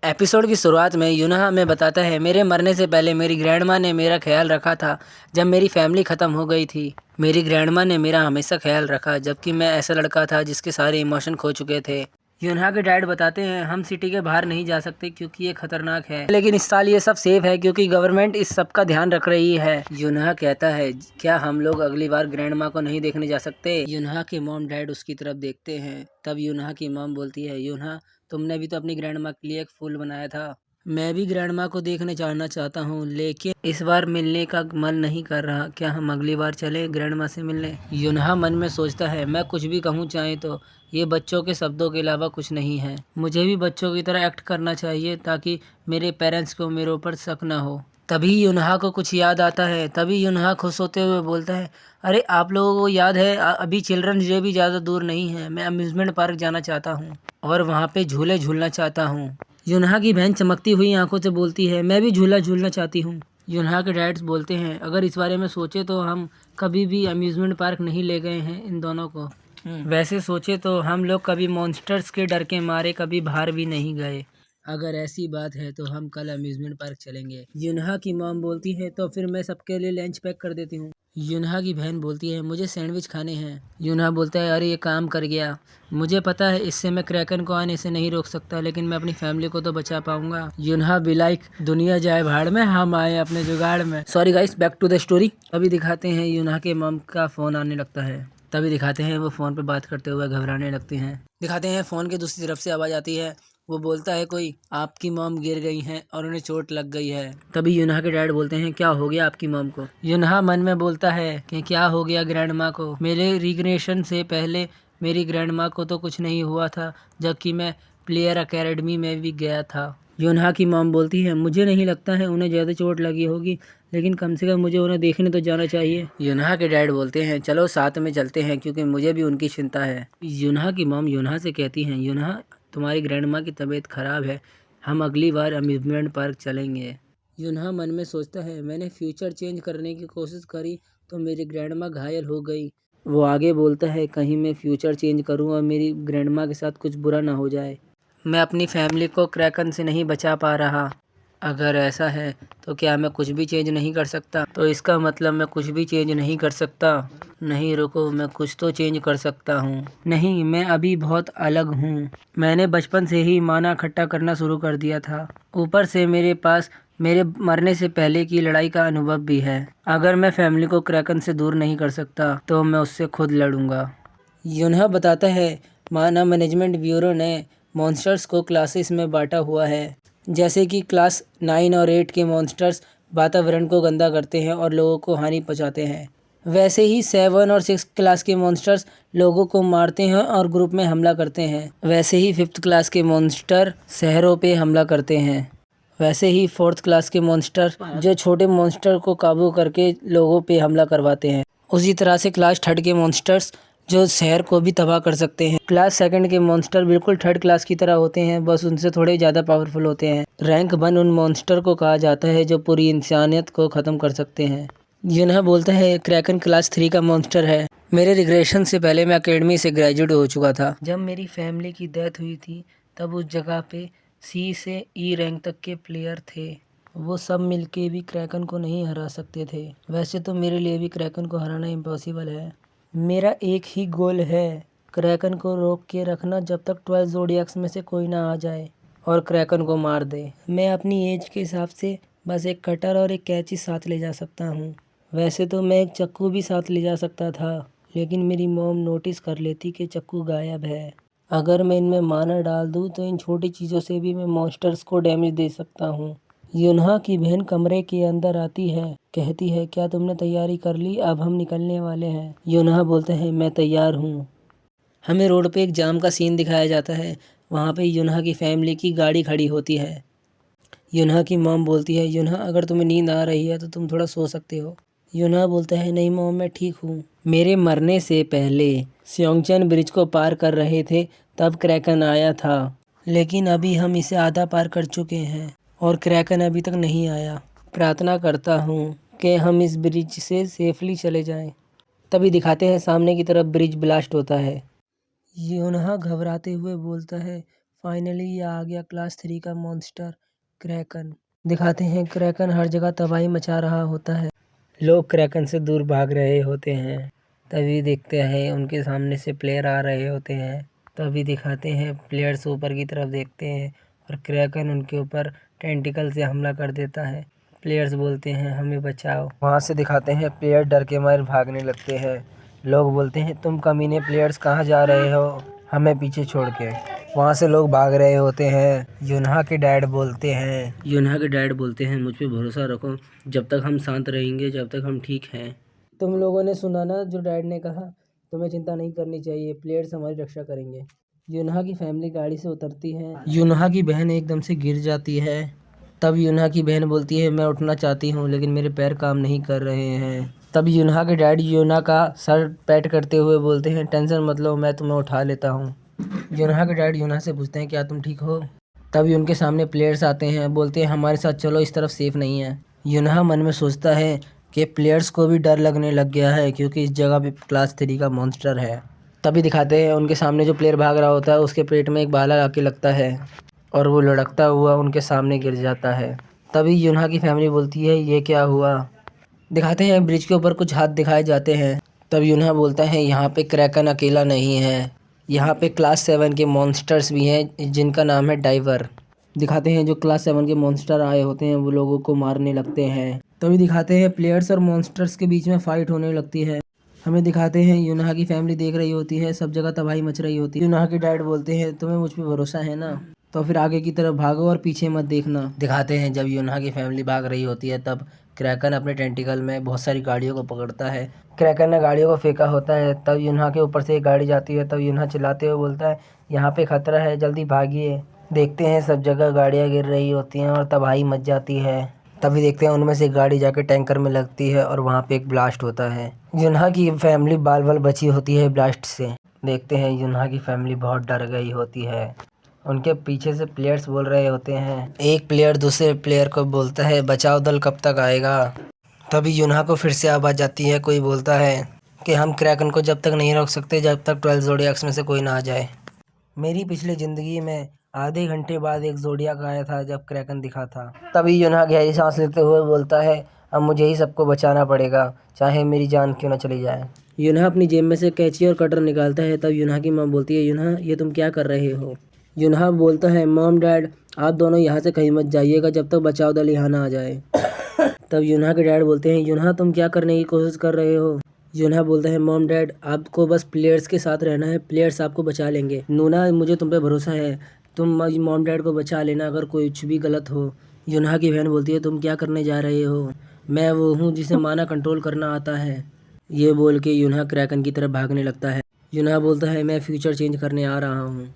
Episode की शुरुआत में यूनहा हमें बताता है मेरे मरने से पहले मेरी ग्रैंडमा ने मेरा ख्याल रखा था जब मेरी फैमिली ख़त्म हो गई थी। मेरी ग्रैंडमा ने मेरा हमेशा ख्याल रखा जबकि मैं ऐसा लड़का था जिसके सारे इमोशन खो चुके थे। यूनहा के डैड बताते हैं हम सिटी के बाहर नहीं जा सकते क्योंकि ये खतरनाक है, लेकिन इस साल ये सब सेफ है क्योंकि गवर्नमेंट इस सब का ध्यान रख रही है। यूनहा कहता है क्या हम लोग अगली बार ग्रैंडमा को नहीं देखने जा सकते। यूनहा के मॉम डैड उसकी तरफ देखते हैं। तब यूनहा की मॉम बोलती है यूनहा तुमने भी तो अपनी ग्रैंडमा के लिए एक फूल बनाया था। मैं भी ग्रैंडमा को देखने जाना चाहता हूँ लेकिन इस बार मिलने का मन नहीं कर रहा। क्या हम अगली बार चलें ग्रैंडमा से मिलने। यूनहा मन में सोचता है मैं कुछ भी कहूँ चाहे तो ये बच्चों के शब्दों के अलावा कुछ नहीं है। मुझे भी बच्चों की तरह एक्ट करना चाहिए ताकि मेरे पेरेंट्स को मेरे ऊपर शक ना हो। तभी यूनहा को कुछ याद आता है। तभी यूनहा खुश होते हुए बोलता है अरे आप लोगों को याद है अभी चिल्ड्रंस डे भी ज़्यादा दूर नहीं है। मैं अम्यूज़मेंट पार्क जाना चाहता हूँ और वहाँ पे झूले झूलना चाहता हूँ। यूनहा की बहन चमकती हुई आंखों से बोलती है मैं भी झूला झूलना चाहती हूँ। यूनहा के डैड्स बोलते हैं अगर इस बारे में सोचे तो हम कभी भी अम्यूज़मेंट पार्क नहीं ले गए हैं इन दोनों को। वैसे सोचे तो हम लोग कभी मॉन्स्टर्स के डर के मारे कभी बाहर भी नहीं गए। अगर ऐसी बात है तो हम कल अम्यूज़मेंट पार्क चलेंगे। यूनहा की मॉम बोलती है तो फिर मैं सबके लिए लंच पैक कर देती हूँ। यूनहा की बहन बोलती है मुझे सैंडविच खाने हैं। यूनहा बोलता है अरे ये काम कर गया। मुझे पता है इससे मैं क्रैकन को आने से नहीं रोक सकता लेकिन मैं अपनी फैमिली को तो बचा पाऊंगा। यूनहा भी लाइक दुनिया जाए भाड़ में हम आए अपने जुगाड़ में। Sorry guys back to the story. अभी दिखाते हैं यूनहा के मॉम का फ़ोन आने लगता है। तभी दिखाते हैं वो फ़ोन पे बात करते हुए घबराने लगती हैं। दिखाते हैं फ़ोन की दूसरी तरफ से आवाज़ आती है। वो बोलता है कोई आपकी मॉम गिर गई हैं और उन्हें चोट लग गई है। तभी यूनहा के डैड बोलते हैं क्या हो गया आपकी मॉम को। यूनहा मन में बोलता है कि क्या हो गया ग्रैंडमा को। मेरे रिग्रेशन से पहले मेरी ग्रैंडमा को तो कुछ नहीं हुआ था जबकि मैं प्लेयर अकेडमी में भी गया था। यूनहा की मॉम बोलती है मुझे नहीं लगता है उन्हें ज़्यादा चोट लगी होगी लेकिन कम से कम मुझे उन्हें देखने तो जाना चाहिए। यूनहा के डैड बोलते हैं चलो साथ में चलते हैं क्योंकि मुझे भी उनकी चिंता है। यूनहा की मॉम यूनहा से कहती हैं यूनहा तुम्हारी ग्रैंडमा की तबीयत ख़राब है, हम अगली बार अम्यूज़मेंट पार्क चलेंगे। यूनहा मन में सोचता है मैंने फ्यूचर चेंज करने की कोशिश करी तो मेरी ग्रैंडमा घायल हो गई। वो आगे बोलता है कहीं मैं फ्यूचर चेंज करूं और मेरी ग्रैंडमा के साथ कुछ बुरा ना हो जाए। मैं अपनी फैमिली को क्रैकन से नहीं बचा पा रहा। अगर ऐसा है तो क्या मैं कुछ भी चेंज नहीं कर सकता। तो इसका मतलब मैं कुछ भी चेंज नहीं कर सकता। नहीं रुको मैं कुछ तो चेंज कर सकता हूँ। नहीं मैं अभी बहुत अलग हूँ। मैंने बचपन से ही माना इकट्ठा करना शुरू कर दिया था। ऊपर से मेरे पास मेरे मरने से पहले की लड़ाई का अनुभव भी है। अगर मैं फैमिली को क्रैकन से दूर नहीं कर सकता तो मैं उससे खुद लड़ूंगा। यूनहा बताता है माना मैनेजमेंट ब्यूरो ने मॉन्स्टर्स को क्लासेस में बांटा हुआ है। जैसे कि क्लास 9 और 8 के मॉन्स्टर्स वातावरण को गंदा करते हैं और लोगों को हानि पहुंचाते हैं, वैसे ही 7 और 6 क्लास के मॉन्स्टर्स लोगों को मारते हैं और ग्रुप में हमला करते हैं। वैसे ही 5th क्लास के मॉन्स्टर शहरों पे हमला करते हैं। वैसे ही 4th क्लास के मॉन्स्टर जो छोटे मॉन्स्टर को काबू करके लोगों पे हमला करवाते हैं। उसी तरह से क्लास 3rd के मॉन्स्टर्स जो शहर को भी तबाह कर सकते हैं। क्लास 2nd के मॉन्स्टर बिल्कुल 3rd क्लास की तरह होते हैं, बस उनसे थोड़े ज़्यादा पावरफुल होते हैं। रैंक 1 उन मॉन्स्टर को कहा जाता है जो पूरी इंसानियत को ख़त्म कर सकते हैं। यूनहा बोलता है क्रैकन क्लास 3 का मॉन्स्टर है। मेरे रिग्रेशन से पहले मैं अकेडमी से ग्रेजुएट हो चुका था। जब मेरी फैमिली की डेथ हुई थी तब उस जगह पे C से E रैंक तक के प्लेयर थे। वो सब मिलके भी क्रैकन को नहीं हरा सकते थे। वैसे तो मेरे लिए भी क्रैकन को हराना इम्पॉसिबल है। मेरा एक ही गोल है क्रैकन को रोक के रखना जब तक 12 ज़ोडिएक्स में से कोई ना आ जाए और क्रैकन को मार दे। मैं अपनी एज के हिसाब से बस एक कटर और एक कैंची साथ ले जा सकता हूँ। वैसे तो मैं एक चाकू भी साथ ले जा सकता था लेकिन मेरी मॉम नोटिस कर लेती कि चाकू गायब है। अगर मैं इनमें माना डाल दूँ तो इन छोटी चीज़ों से भी मैं मॉन्स्टर्स को डैमेज दे सकता हूँ। यूनहा की बहन कमरे के अंदर आती है, कहती है क्या तुमने तैयारी कर ली, अब हम निकलने वाले हैं। यूनहा बोलते हैं मैं तैयार हूँ। हमें रोड पे एक जाम का सीन दिखाया जाता है। वहाँ पे यूनहा की फैमिली की गाड़ी खड़ी होती है। यूनहा की मॉम बोलती है यूनहा अगर तुम्हें नींद आ रही है तो तुम थोड़ा सो सकते हो। यूनहा बोलता है नहीं मॉम मैं ठीक हूँ। मेरे मरने से पहले स्योंगचेन ब्रिज को पार कर रहे थे तब क्रैकन आया था, लेकिन अभी हम इसे आधा पार कर चुके हैं और क्रैकन अभी तक नहीं आया। प्रार्थना करता हूँ कि हम इस ब्रिज से सेफली चले जाएं। तभी दिखाते हैं सामने की तरफ ब्रिज ब्लास्ट होता है। यूनहा घबराते हुए बोलता है फाइनली ये आ गया क्लास 3 का मॉन्स्टर क्रैकन। दिखाते हैं क्रैकन हर जगह तबाही मचा रहा होता है। लोग क्रैकन से दूर भाग रहे होते हैं। तभी देखते हैं उनके सामने से प्लेयर आ रहे होते हैं। तभी दिखाते हैं प्लेयर्स ऊपर की तरफ देखते हैं और क्रैकन उनके ऊपर टेंटिकल से हमला कर देता है। प्लेयर्स बोलते हैं हमें बचाओ। वहाँ से दिखाते हैं प्लेयर डर के मारे भागने लगते हैं। लोग बोलते हैं तुम कमीने प्लेयर्स कहाँ जा रहे हो, हमें पीछे छोड़ के। वहाँ से लोग भाग रहे होते हैं। यूनहा के डैड बोलते हैं मुझ पे भरोसा रखो, जब तक हम शांत रहेंगे, जब तक हम ठीक हैं। तुम लोगों ने सुना ना जो डैड ने कहा, तुम्हें चिंता नहीं करनी चाहिए, प्लेयर्स हमारी रक्षा करेंगे। यूनहा की फैमिली गाड़ी से उतरती है। यूनहा की बहन एकदम से गिर जाती है। तब यूनहा की बहन बोलती है मैं उठना चाहती हूँ लेकिन मेरे पैर काम नहीं कर रहे हैं। तब यूनहा के डैड यूनहा का सर पैट करते हुए बोलते हैं टेंशन मत लो, मैं तुम्हें उठा लेता हूँ। यूनहा के डैड यूनहा से पूछते हैं क्या तुम ठीक हो। तभी उनके सामने प्लेयर्स आते हैं, बोलते हैं हमारे साथ चलो, इस तरफ सेफ नहीं है। यूनहा मन में सोचता है कि प्लेयर्स को भी डर लगने लग गया है क्योंकि इस जगह पे क्लास 3 का मॉन्स्टर है। तभी दिखाते हैं उनके सामने जो प्लेयर भाग रहा होता है उसके पेट में एक भाला आके लगता है और वो लुढ़कता हुआ उनके सामने गिर जाता है। तभी यूनहा की फैमिली बोलती है ये क्या हुआ। दिखाते हैं ब्रिज के ऊपर कुछ हाथ दिखाए जाते हैं। तब यूनहा बोलता है यहाँ पे क्रैकन अकेला नहीं है, यहाँ पे क्लास 7 के मॉन्स्टर्स भी हैं जिनका नाम है डाइवर। दिखाते हैं जो क्लास 7 के मॉन्स्टर आए होते हैं वो लोगों को मारने लगते हैं। तभी दिखाते हैं प्लेयर्स और मॉन्स्टर्स के बीच में फाइट होने लगती है। हमें दिखाते हैं यूनहा की फैमिली देख रही होती है, सब जगह तबाही मच रही होती है। यूनहा के डैड बोलते हैं तुम्हें मुझ पे भरोसा है ना, तो फिर आगे की तरफ भागो और पीछे मत देखना। दिखाते हैं जब यूनहा की फैमिली भाग रही होती है तब क्रैकन अपने टेंटिकल में बहुत सारी गाड़ियों को पकड़ता है। क्रैकन ने गाड़ियों को फेंका होता है, तब यूनहा के ऊपर से एक गाड़ी जाती है। तब यूनहा चिल्लाते हुए बोलता है यहाँ पे खतरा है, जल्दी भागिए। देखते हैं सब जगह गाड़ियाँ गिर रही होती हैं और तबाही मच जाती है। तभी देखते हैं उनमें से एक गाड़ी जाके टैंकर में लगती है और वहाँ पे एक ब्लास्ट होता है। यूनहा की फैमिली बाल बाल बची होती है ब्लास्ट से। देखते हैं यूनहा की फैमिली बहुत डर गई होती है। उनके पीछे से प्लेयर्स बोल रहे होते हैं। एक प्लेयर दूसरे प्लेयर को बोलता है बचाओ दल कब तक आएगा। तभी यूनहा को फिर से आवाज़ आती है, कोई बोलता है कि हम क्रैकन को जब तक नहीं रोक सकते जब तक 12 ज़ोडियाक्स में से कोई ना आ जाए। मेरी पिछली ज़िंदगी में आधे घंटे बाद एक ज़ोडियाक आया था जब क्रैकन दिखा था। तभी यूनहा गहरी सांस लेते हुए बोलता है अब मुझे ही सबको बचाना पड़ेगा, चाहे मेरी जान क्यों ना चली जाए। यूनहा अपनी जेब में से कैंची और कटर निकालता है। तब यूनहा की माँ बोलती है यूनहा ये तुम क्या कर रहे हो। यूनहा बोलता है मॉम डैड आप दोनों यहाँ से कहीं मत जाइएगा जब तक बचाव दल यहाँ ना आ जाए। तब यूनहा के डैड बोलते हैं यूनहा तुम क्या करने की कोशिश कर रहे हो। यूनहा बोलता है मॉम डैड आपको बस प्लेयर्स के साथ रहना है, प्लेयर्स आपको बचा लेंगे। नूना मुझे तुम पे भरोसा है, तुम मॉम डैड को बचा लेना अगर कुछ भी गलत हो। यूनहा की बहन बोलती है तुम क्या करने जा रहे हो, मैं वो हूँ जिसे माना कंट्रोल करना आता है। ये बोल के यूनहा क्रैकन की तरफ भागने लगता है। यूनहा बोलता है मैं फ्यूचर चेंज करने आ रहा हूँ।